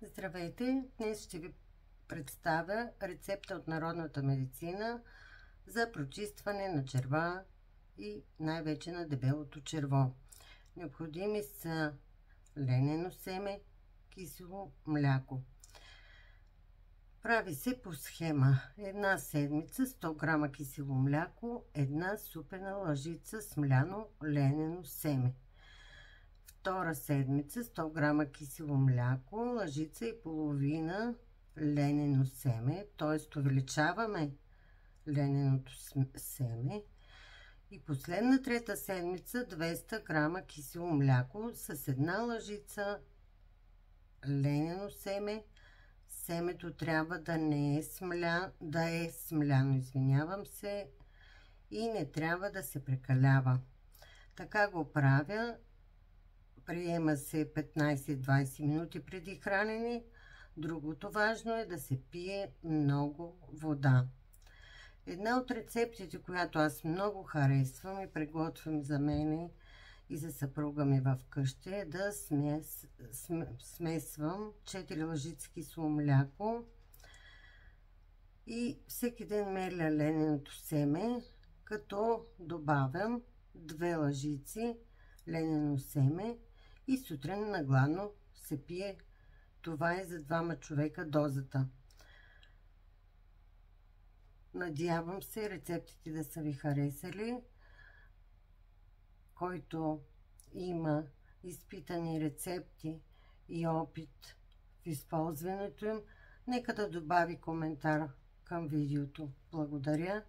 Здравейте! Днес ще ви представя рецепта от народната медицина за прочистване на черва и най-вече на дебелото черво. Необходими са ленено семе, кисело мляко. Прави се по схема: една седмица 100 грама кисело мляко, една супена лъжица смляно ленено семе. Втора седмица 100 грама кисело мляко, лъжица и половина ленено семе, т.е. увеличаваме лененото семе. И последна трета седмица 200 грама кисело мляко с една лъжица ленено семе. Семето трябва да е смляно, и не трябва да се прекалява. Така го правя. Приема се 15-20 минути преди хранене. Другото важно е да се пие много вода. Една от рецептите, която аз много харесвам и приготвям за мене и за съпруга ми в къщи, е да смесвам 4 лъжици кисело мляко и всеки ден меря лененото семе, като добавям 2 лъжици ленено семе и сутрин на гладно се пие. Това е за 2 човека дозата. Надявам се рецептите да са ви харесали. Който има изпитани рецепти и опит в използването им, нека да добави коментар към видеото. Благодаря.